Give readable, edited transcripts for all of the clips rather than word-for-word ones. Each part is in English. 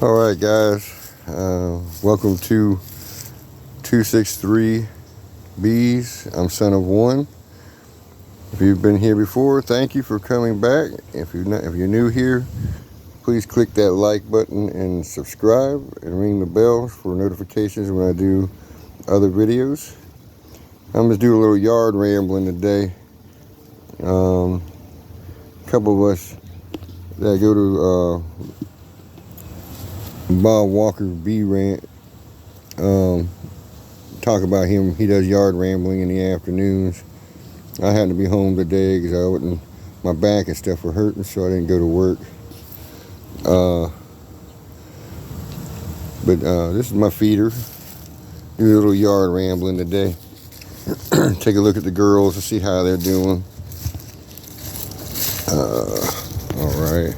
All right, guys. Welcome to 263 Bees. I'm son of one. If you've been here before, thank you for coming back. If you're new here, please click that like button and subscribe and ring the bell for notifications when I do other videos. I'm just doing a little yard rambling today. A couple of us that go to Bob Walker Bee Ranch. Talk about him. He does yard rambling in the afternoons. I had to be home today because my back and stuff were hurting, so I didn't go to work. But this is my feeder. Do a little yard rambling today. Take a look at the girls to see how they're doing. All right.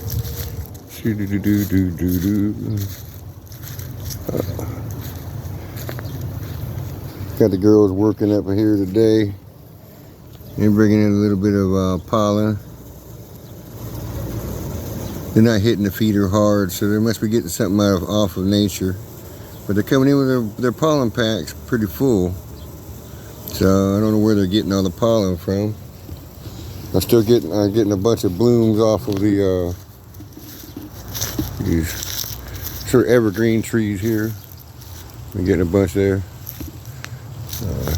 Got the girls working up here today. They're bringing in a little bit of pollen. They're not hitting the feeder hard, so they must be getting something off of nature. But they're coming in with their pollen packs pretty full. So I don't know where they're getting all the pollen from. I'm getting a bunch of blooms off of these sort of evergreen trees here. I'm getting a bunch there.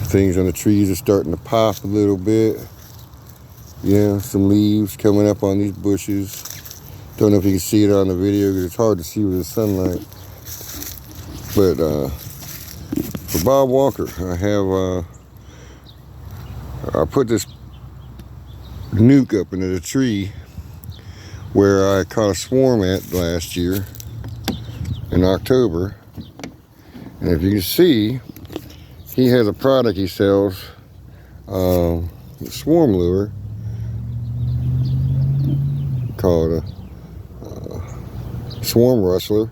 Things on the trees are starting to pop a little bit. Yeah, some leaves coming up on these bushes. Don't know if you can see it on the video because it's hard to see with the sunlight. But for Bob Walker, I put this nuke up into the tree where I caught a swarm at last year in October. And if you can see, he has a product he sells, swarm lure, called a swarm rustler.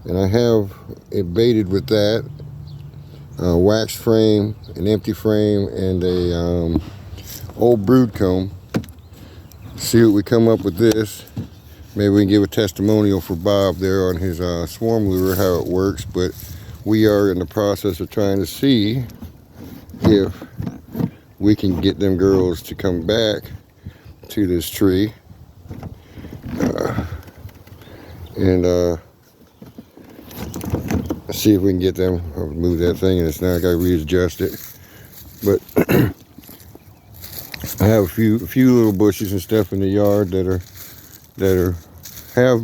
And I have it baited with that, wax frame, an empty frame, and a old brood comb. See what we come up with this. Maybe we can give a testimonial for Bob there on his swarm lure, how it works. But we are in the process of trying to see if we can get them girls to come back to this tree. And see if we can get them. I'll move that thing, and it's now I got to readjust it. But I have a few little bushes and stuff in the yard that have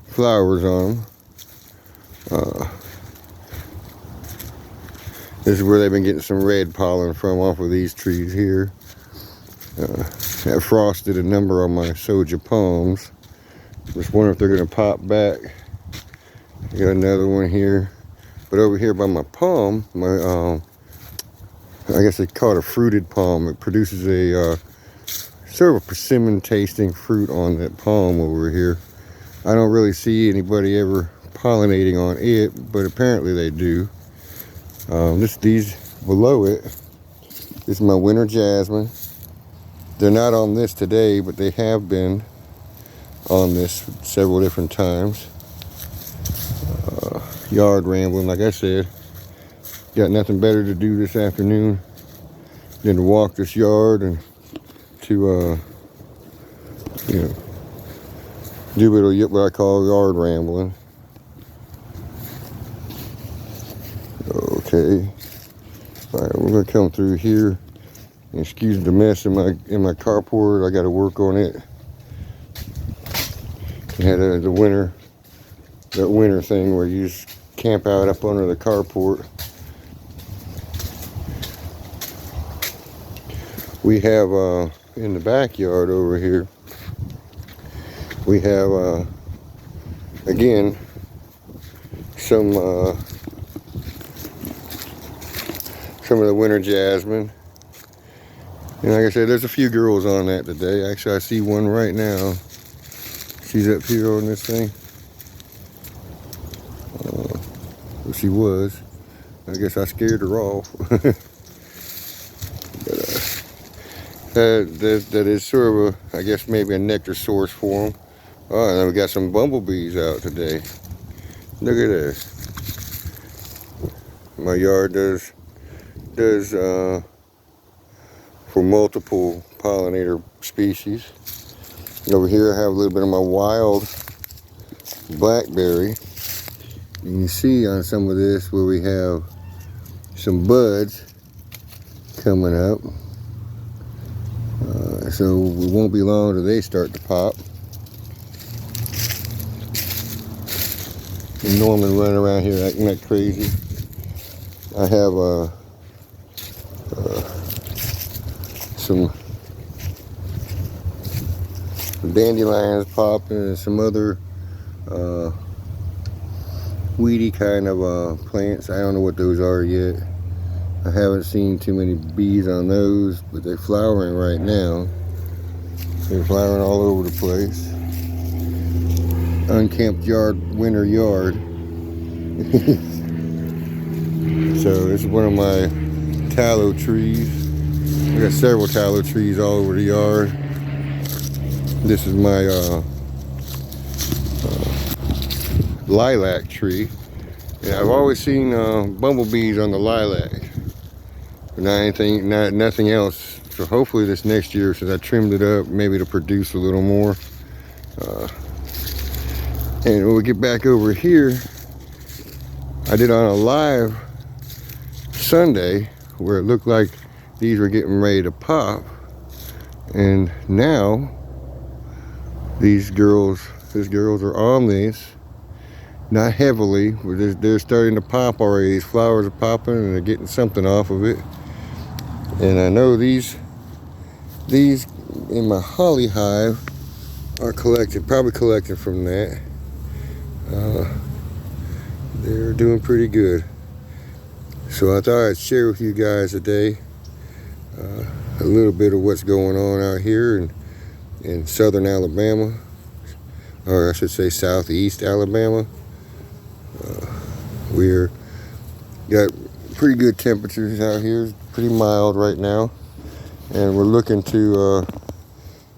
flowers on them. This is where they've been getting some red pollen from off of these trees here. I frosted a number on my Soja palms. Just wondering if they're going to pop back. I got another one here. But over here by my palm, I guess they call it a fruited palm. It produces a sort of a persimmon tasting fruit on that palm over here. I don't really see anybody ever pollinating on it, but apparently they do. These below it, this is my winter jasmine. They're not on this today, but they have been on this several different times. Yard rambling, like I said. Got nothing better to do this afternoon than to walk this yard and to do what I call yard rambling. Okay. All right, we're gonna come through here. Excuse the mess in my carport. I got to work on it. I had that winter thing where you just camp out up under the carport. We have in the backyard over here, we have again some of the winter jasmine. And like I said, there's a few girls on that today. Actually, I see one right now. She's up here on this thing. Well, she was. I guess I scared her off. But that is sort of I guess maybe a nectar source for them. Oh, and then we got some bumblebees out today. Look at this. My yard does for multiple pollinator species. Over here I have a little bit of my wild blackberry. You can see on some of this where we have some buds coming up. So it won't be long till they start to pop. And Norman running around here acting like crazy. I have some dandelions popping and some other weedy kind of plants. I don't know what those are yet. I haven't seen too many bees on those, but they're flowering right now. They're flowering all over the place. Unkempt yard, winter yard. So this is one of my tallow trees. I got several tallow trees all over the yard. This is my lilac tree. Yeah, I've always seen bumblebees on the lilac, but nothing else. So hopefully this next year, since I trimmed it up, maybe it'll produce a little more. And when we get back over here, I did on a live Sunday where it looked like these were getting ready to pop, and now these girls are on these. Not heavily, but they're starting to pop already. These flowers are popping and they're getting something off of it. And I know these in my holly hive are probably collected from that. They're doing pretty good. So I thought I'd share with you guys today a little bit of what's going on out here in southern Alabama, or I should say southeast Alabama. We're got pretty good temperatures out here. It's pretty mild right now, and we're looking to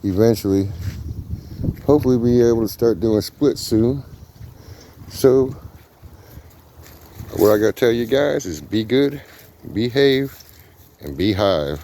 eventually hopefully be able to start doing splits soon. So what I gotta tell you guys is be good, behave, and be hive.